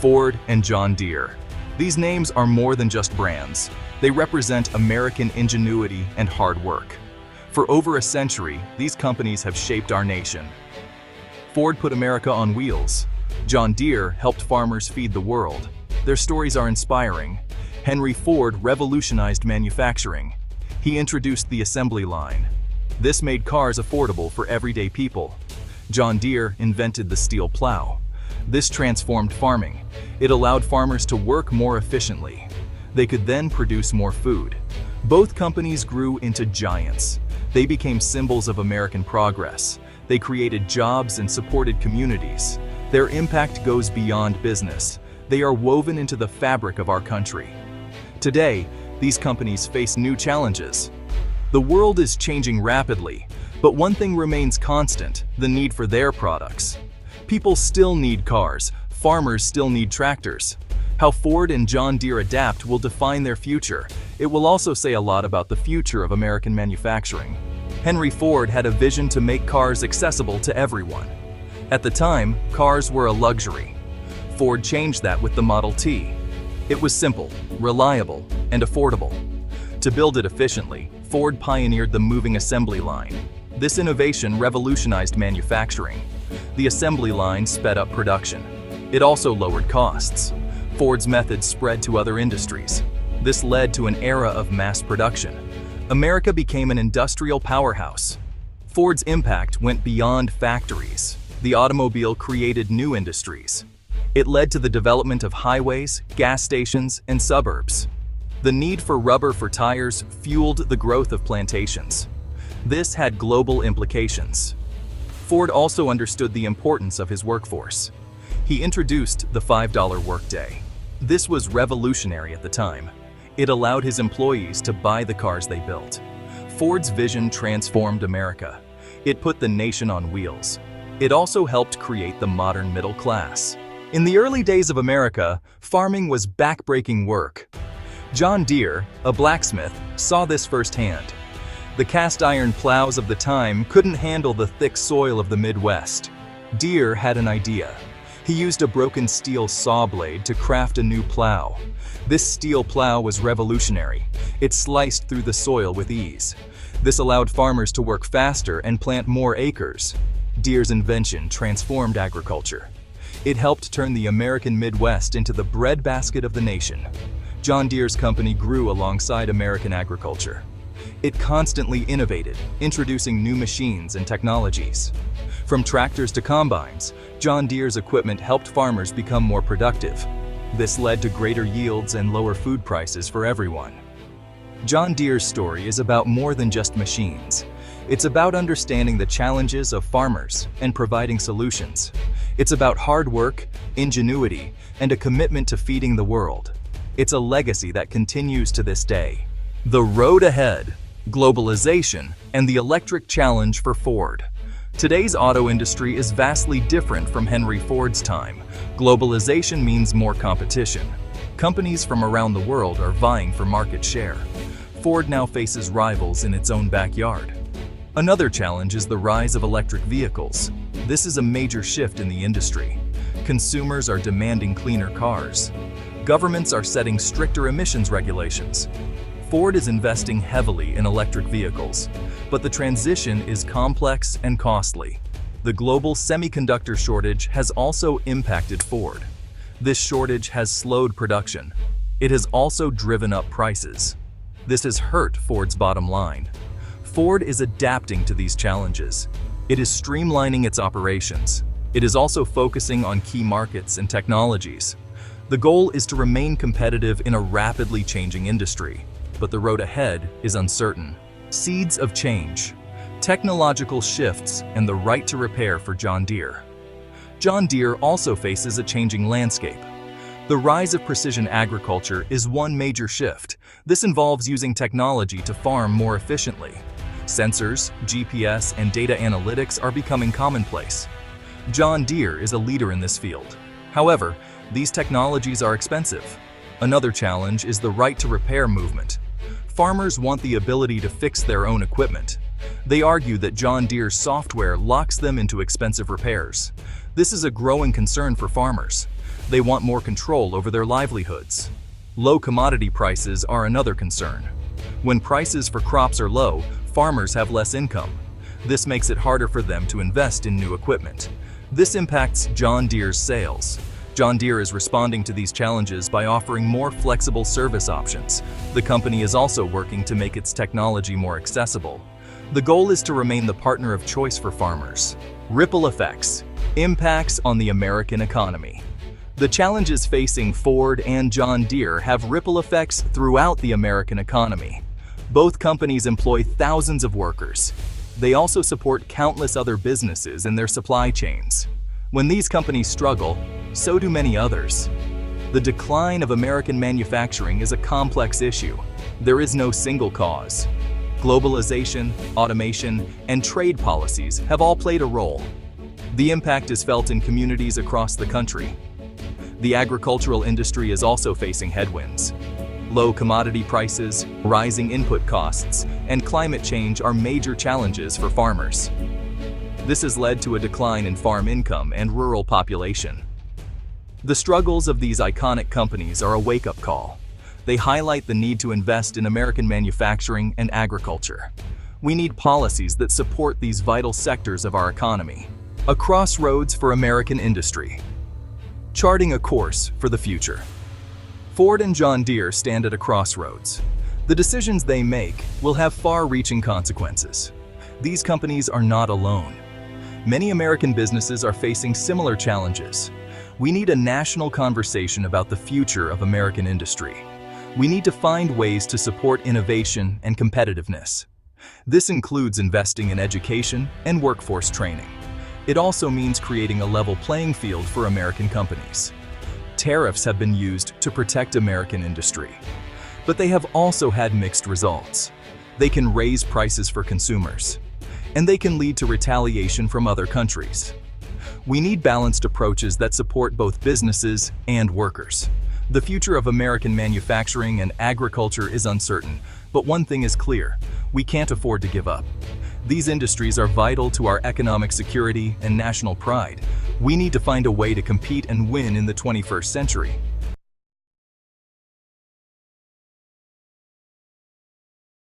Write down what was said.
Ford and John Deere. These names are more than just brands. They represent American ingenuity and hard work. For over a century, these companies have shaped our nation. Ford put America on wheels. John Deere helped farmers feed the world. Their stories are inspiring. Henry Ford revolutionized manufacturing. He introduced the assembly line. This made cars affordable for everyday people. John Deere invented the steel plow. This transformed farming. It allowed farmers to work more efficiently. They could then produce more food. Both companies grew into giants. They became symbols of American progress. They created jobs and supported communities. Their impact goes beyond business. They are woven into the fabric of our country. Today, these companies face new challenges. The world is changing rapidly, but one thing remains constant: the need for their products. People still need cars, farmers still need tractors. How Ford and John Deere adapt will define their future. It will also say a lot about the future of American manufacturing. Henry Ford had a vision to make cars accessible to everyone. At the time, cars were a luxury. Ford changed that with the Model T. It was simple, reliable, and affordable. To build it efficiently, Ford pioneered the moving assembly line. This innovation revolutionized manufacturing. The assembly line sped up production. It also lowered costs. Ford's method spread to other industries. This led to an era of mass production. America became an industrial powerhouse. Ford's impact went beyond factories. The automobile created new industries. It led to the development of highways, gas stations, and suburbs. The need for rubber for tires fueled the growth of plantations. This had global implications. Ford also understood the importance of his workforce. He introduced the $5 workday. This was revolutionary at the time. It allowed his employees to buy the cars they built. Ford's vision transformed America. It put the nation on wheels. It also helped create the modern middle class. In the early days of America, farming was backbreaking work. John Deere, a blacksmith, saw this firsthand. The cast iron plows of the time couldn't handle the thick soil of the Midwest. Deere had an idea. He used a broken steel saw blade to craft a new plow. This steel plow was revolutionary. It sliced through the soil with ease. This allowed farmers to work faster and plant more acres. Deere's invention transformed agriculture. It helped turn the American Midwest into the breadbasket of the nation. John Deere's company grew alongside American agriculture. It constantly innovated, introducing new machines and technologies. From tractors to combines, John Deere's equipment helped farmers become more productive. This led to greater yields and lower food prices for everyone. John Deere's story is about more than just machines. It's about understanding the challenges of farmers and providing solutions. It's about hard work, ingenuity, and a commitment to feeding the world. It's a legacy that continues to this day. The road ahead, globalization, and the electric challenge for Ford. Today's auto industry is vastly different from Henry Ford's time. Globalization means more competition. Companies from around the world are vying for market share. Ford now faces rivals in its own backyard. Another challenge is the rise of electric vehicles. This is a major shift in the industry. Consumers are demanding cleaner cars. Governments are setting stricter emissions regulations. Ford is investing heavily in electric vehicles, but the transition is complex and costly. The global semiconductor shortage has also impacted Ford. This shortage has slowed production. It has also driven up prices. This has hurt Ford's bottom line. Ford is adapting to these challenges. It is streamlining its operations. It is also focusing on key markets and technologies. The goal is to remain competitive in a rapidly changing industry, but the road ahead is uncertain. Seeds of change, technological shifts, and the right to repair for John Deere. John Deere also faces a changing landscape. The rise of precision agriculture is one major shift. This involves using technology to farm more efficiently. Sensors, GPS, and data analytics are becoming commonplace. John Deere is a leader in this field. However, these technologies are expensive. Another challenge is the right to repair movement. Farmers want the ability to fix their own equipment. They argue that John Deere's software locks them into expensive repairs. This is a growing concern for farmers. They want more control over their livelihoods. Low commodity prices are another concern. When prices for crops are low, farmers have less income. This makes it harder for them to invest in new equipment. This impacts John Deere's sales. John Deere is responding to these challenges by offering more flexible service options. The company is also working to make its technology more accessible. The goal is to remain the partner of choice for farmers. Ripple effects. Impacts on the American economy. The challenges facing Ford and John Deere have ripple effects throughout the American economy. Both companies employ thousands of workers. They also support countless other businesses in their supply chains. When these companies struggle, so do many others. The decline of American manufacturing is a complex issue. There is no single cause. Globalization, automation, and trade policies have all played a role. The impact is felt in communities across the country. The agricultural industry is also facing headwinds. Low commodity prices, rising input costs, and climate change are major challenges for farmers. This has led to a decline in farm income and rural population. The struggles of these iconic companies are a wake-up call. They highlight the need to invest in American manufacturing and agriculture. We need policies that support these vital sectors of our economy. A crossroads for American industry. Charting a course for the future. Ford and John Deere stand at a crossroads. The decisions they make will have far-reaching consequences. These companies are not alone. Many American businesses are facing similar challenges. We need a national conversation about the future of American industry. We need to find ways to support innovation and competitiveness. This includes investing in education and workforce training. It also means creating a level playing field for American companies. Tariffs have been used to protect American industry, but they have also had mixed results. They can raise prices for consumers, and they can lead to retaliation from other countries. We need balanced approaches that support both businesses and workers. The future of American manufacturing and agriculture is uncertain, but one thing is clear: we can't afford to give up. These industries are vital to our economic security and national pride. We need to find a way to compete and win in the 21st century.